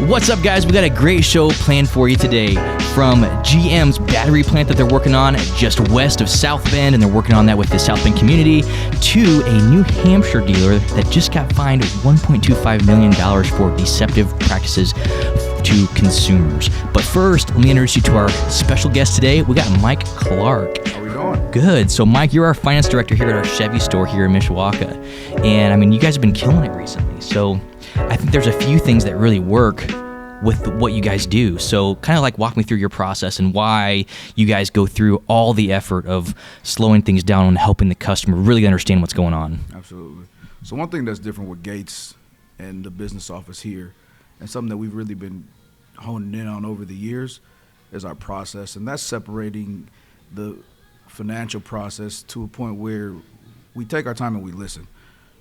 What's up, guys? We got a great show planned for you today. From GM's battery plant that they're working on just west of South Bend, and they're working on that with the South Bend community, to a New Hampshire dealer that just got fined $1.25 million for deceptive practices to consumers. But first, let me introduce you to our special guest today. We got Mike Clark. How we doing? Good. So, Mike, you're our finance director here at our Chevy store here in Mishawaka. And, I mean, you guys have been killing it recently. So, I think there's a few things that really work with what you guys do. So kind of like walk me through your process and why you guys go through all the effort of slowing things down and helping the customer really understand what's going on. Absolutely. So one thing that's different with Gates and the business office here, and something that we've really been honing in on over the years, is our process. And that's separating the financial process to a point where we take our time and we listen.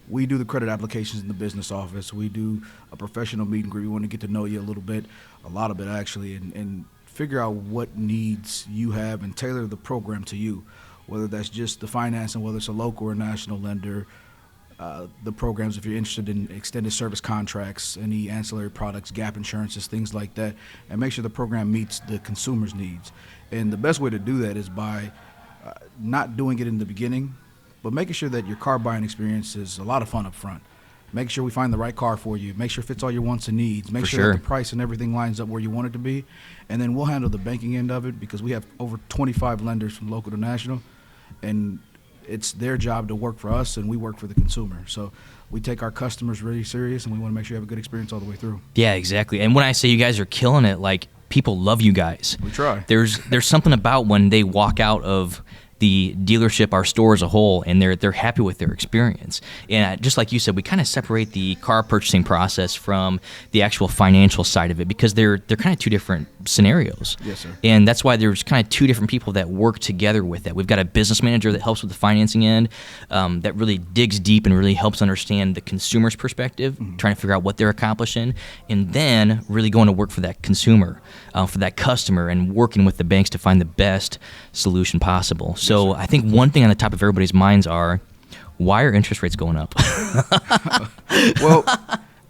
We do the credit applications in the business office. We do a professional meet and greet. We want to get to know you a little bit, a lot of it actually, and figure out what needs you have and tailor the program to you, whether that's just the financing, whether it's a local or national lender, the programs if you're interested in extended service contracts, any ancillary products, gap insurances, things like that, and make sure the program meets the consumer's needs. And the best way to do that is by not doing it in the beginning, but making sure that your car buying experience is a lot of fun up front. Make sure we find the right car for you. Make sure it fits all your wants and needs. Make sure that the price and everything lines up where you want it to be. And then we'll handle the banking end of it because we have over 25 lenders from local to national. And it's their job to work for us, and we work for the consumer. So we take our customers really serious, and we want to make sure you have a good experience all the way through. Yeah, exactly. And when I say you guys are killing it, like, people love you guys. We try. There's something about when they walk out of the dealership, our store as a whole, and they're happy with their experience. And just like you said, we kind of separate the car purchasing process from the actual financial side of it because they're kind of two different scenarios. Yes, sir. And that's why there's kind of two different people that work together with that. We've got a business manager that helps with the financing end, that really digs deep and really helps understand the consumer's perspective, trying to figure out what they're accomplishing, and then really going to work for that consumer, for that customer, and working with the banks to find the best solution possible. So I think one thing on the top of everybody's minds are, why are interest rates going up? Well,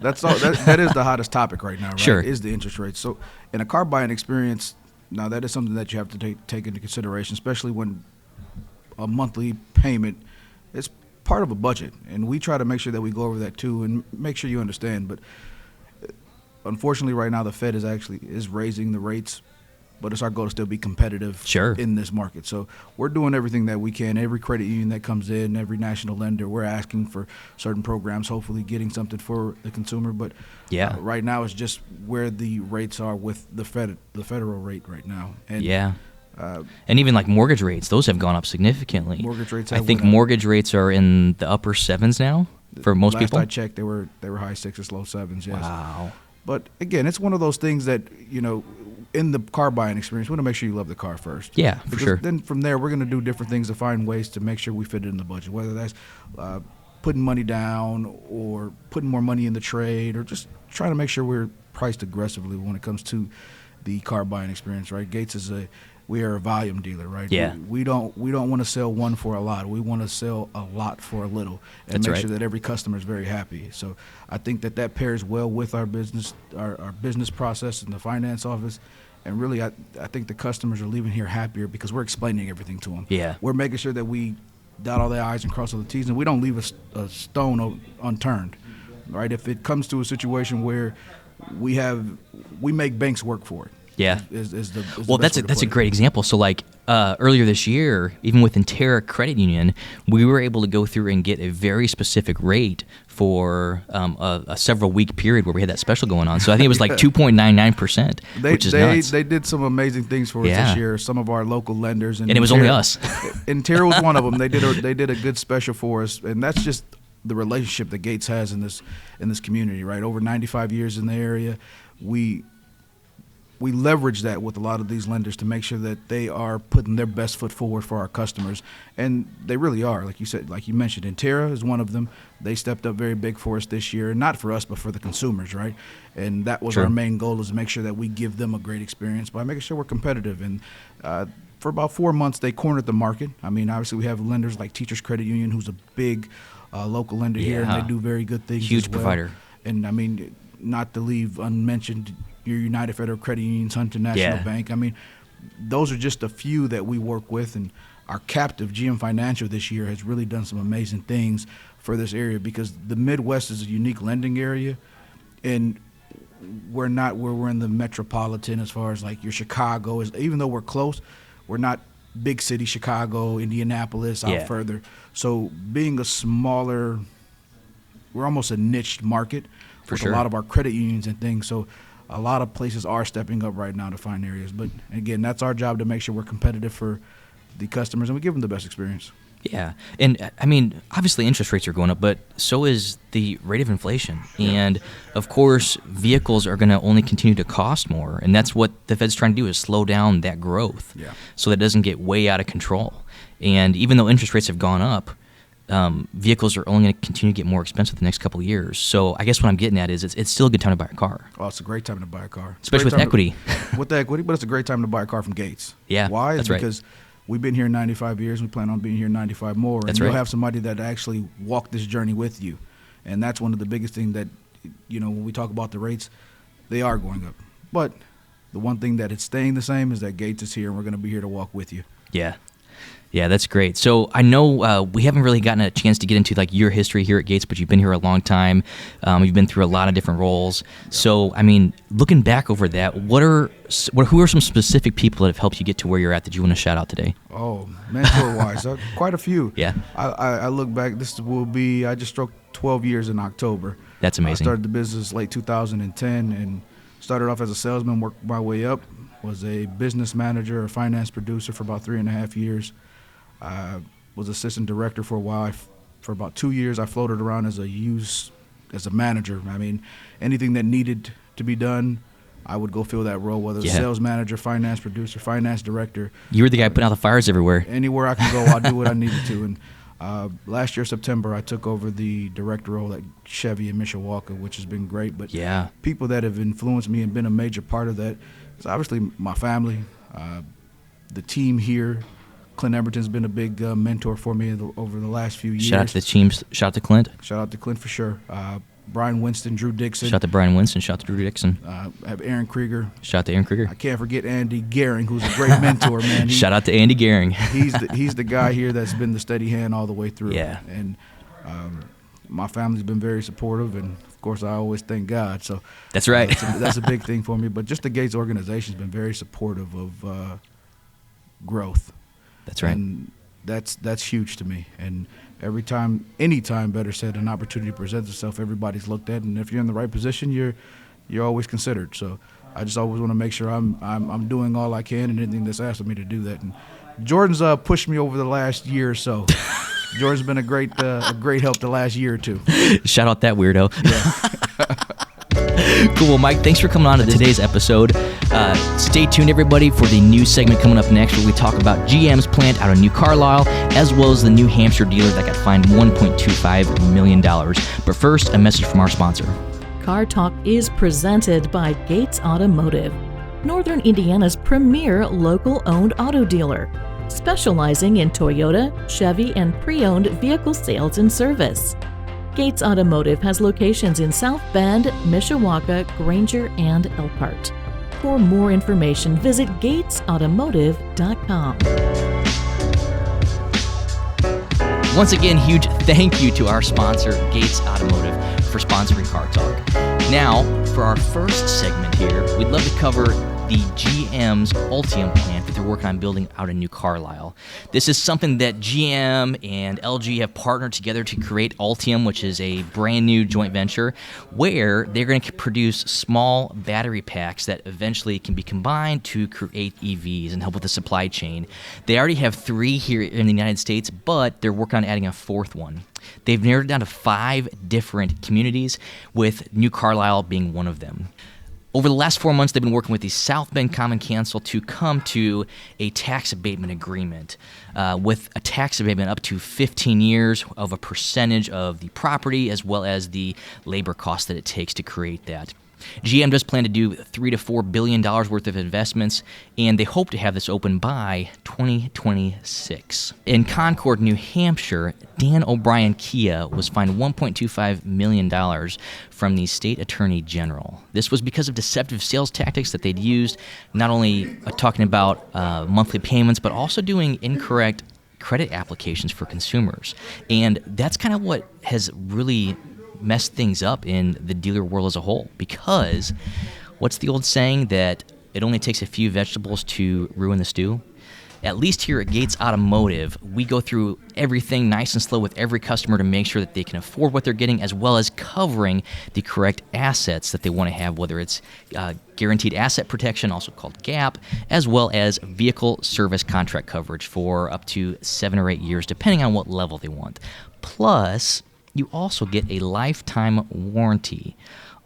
that is the hottest topic right now, right? Sure. Is the interest rate. So in a car buying experience, now that is something that you have to take into consideration, especially when a monthly payment is part of a budget. And we try to make sure that we go over that too and make sure you understand. But unfortunately right now the Fed is raising the rates, but it's our goal to still be competitive in this market. So we're doing everything that we can. Every credit union that comes in, every national lender, we're asking for certain programs, hopefully getting something for the consumer. But right now it's just where the rates are with the federal rate right now. And and even like mortgage rates, those have gone up significantly. Mortgage rates I think mortgage rates are in the upper sevens now for most people. Last I checked, they were high sixes, low sevens, yes. Wow. But again, it's one of those things that, in the car buying experience, we want to make sure you love the car first. Yeah, for sure. Then from there, we're going to do different things to find ways to make sure we fit it in the budget, whether that's putting money down or putting more money in the trade or just trying to make sure we're priced aggressively when it comes to the car buying experience, right? Gates we are a volume dealer, right? Yeah. We don't want to sell one for a lot. We want to sell a lot for a little and make sure that every customer is very happy. So I think that pairs well with our business process in the finance office. And really, I think the customers are leaving here happier because we're explaining everything to them. Yeah. We're making sure that we dot all the I's and cross all the T's, and we don't leave a stone unturned, right? If it comes to a situation where we make banks work for it. Yeah. That's a great example. So like earlier this year, even with Intera Credit Union, we were able to go through and get a very specific rate for a several week period where we had that special going on. So I think it was like 2.99%, which is nuts. They did some amazing things for us this year. Some of our local lenders and it was only us. Intera was one of them. They did a good special for us, and that's just the relationship that Gates has in this community, right? Over 95 years in the area, we leverage that with a lot of these lenders to make sure that they are putting their best foot forward for our customers. And they really are. Like you said, like you mentioned, Intera is one of them. They stepped up very big for us this year, not for us, but for the consumers, right? And that was our main goal, is to make sure that we give them a great experience by making sure we're competitive. And for about 4 months, they cornered the market. I mean, obviously we have lenders like Teachers Credit Union, who's a big local lender here, and they do very good things. Huge as well. provider. And I mean, not to leave unmentioned your United Federal Credit Union's Hunter National Bank. I mean, those are just a few that we work with, and our captive, GM Financial, this year has really done some amazing things for this area, because the Midwest is a unique lending area, and we're not where we're in the metropolitan as far as like your Chicago is. Even though we're close, we're not big city Chicago, Indianapolis, out further. So being a smaller, we're almost a niche market with a lot of our credit unions and things. So a lot of places are stepping up right now to find areas. But again, that's our job, to make sure we're competitive for the customers and we give them the best experience. Yeah. And I mean, obviously interest rates are going up, but so is the rate of inflation. And of course, vehicles are going to only continue to cost more. And that's what the Fed's trying to do, is slow down that growth so that it doesn't get way out of control. And even though interest rates have gone up, vehicles are only going to continue to get more expensive the next couple of years. So I guess what I'm getting at is it's still a good time to buy a car. Oh, it's a great time to buy a car. Especially with equity. With the equity, but it's a great time to buy a car from Gates. Yeah, why? That's because we've been here 95 years. We plan on being here 95 more. That's and you'll have somebody that actually walked this journey with you. And that's one of the biggest things that, when we talk about the rates, they are going up. But the one thing that it's staying the same is that Gates is here, and we're going to be here to walk with you. Yeah. Yeah, that's great. So I know we haven't really gotten a chance to get into like your history here at Gates, but you've been here a long time. You've been through a lot of different roles. Yeah. So I mean, looking back over that, who are some specific people that have helped you get to where you're at that you want to shout out today? Oh, mentor-wise, quite a few. Yeah. I look back. I just struck 12 years in October. That's amazing. I started the business late 2010 and started off as a salesman, worked my way up, was a business manager, a finance producer for about 3.5 years. I was assistant director for a while. For about 2 years, I floated around as a manager. I mean, anything that needed to be done, I would go fill that role, whether it's sales manager, finance producer, finance director. You were the guy putting out the fires everywhere. Anywhere I can go, I'll do what I needed to. And last year, September, I took over the director role at Chevy in Mishawaka, which has been great. But people that have influenced me and been a major part of that is obviously my family, the team here. Clint Eberton's been a big mentor for me over the last few years. Shout out to the team. Shout out to Clint. Shout out to Clint for sure. Brian Winston, Drew Dixon. Shout out to Brian Winston. Shout out to Drew Dixon. I have Aaron Krieger. Shout out to Aaron Krieger. I can't forget Andy Gehring, who's a great mentor, man. Shout out to Andy Gehring. He's the guy here that's been the steady hand all the way through. Yeah. And my family's been very supportive, and of course I always thank God. So that's right. That's a big thing for me. But just the Gates organization's been very supportive of growth. That's right. And that's huge to me. And anytime, better said, an opportunity presents itself, everybody's looked at, and if you're in the right position, you're always considered. So I just always want to make sure I'm doing all I can and anything that's asked of me to do that. And Jordan's pushed me over the last year or so. Jordan's been a great help the last year or two. Shout out that weirdo. Yeah. Cool. Well, Mike, thanks for coming on to today's episode. Stay tuned, everybody, for the new segment coming up next where we talk about GM's plant out of New Carlisle, as well as the New Hampshire dealer that got fined $1.25 million. But first, a message from our sponsor. Car Talk is presented by Gates Automotive, Northern Indiana's premier local-owned auto dealer, specializing in Toyota, Chevy, and pre-owned vehicle sales and service. Gates Automotive has locations in South Bend, Mishawaka, Granger, and Elkhart. For more information, visit gatesautomotive.com. Once again, huge thank you to our sponsor, Gates Automotive, for sponsoring Car Talk. Now, for our first segment here, we'd love to cover the GM's Ultium plant that they're working on building out in New Carlisle. This is something that GM and LG have partnered together to create Ultium, which is a brand new joint venture where they're going to produce small battery packs that eventually can be combined to create EVs and help with the supply chain. They already have 3 here in the United States, but they're working on adding a 4th one. They've narrowed it down to 5 different communities, with New Carlisle being one of them. Over the last 4 months, they've been working with the South Bend Common Council to come to a tax abatement agreement with a tax abatement up to 15 years of a percentage of the property as well as the labor cost that it takes to create that. GM does plan to do $3 to $4 billion worth of investments, and they hope to have this open by 2026. In Concord, New Hampshire, Dan O'Brien Kia was fined $1.25 million from the state attorney general. This was because of deceptive sales tactics that they'd used, not only talking about monthly payments, but also doing incorrect credit applications for consumers. And that's kind of what has really messed things up in the dealer world as a whole, because what's the old saying that it only takes a few vegetables to ruin the stew? At least here at Gates Automotive, we go through everything nice and slow with every customer to make sure that they can afford what they're getting, as well as covering the correct assets that they want to have, whether it's guaranteed asset protection, also called GAP, as well as vehicle service contract coverage for up to 7 or 8 years, depending on what level they want. Plus, you also get a lifetime warranty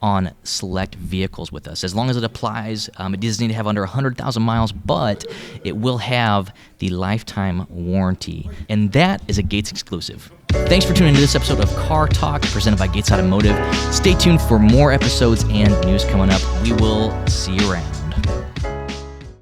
on select vehicles with us. As long as it applies, it doesn't need to have under 100,000 miles, but it will have the lifetime warranty. And that is a Gates exclusive. Thanks for tuning into this episode of Car Talk presented by Gates Automotive. Stay tuned for more episodes and news coming up. We will see you around.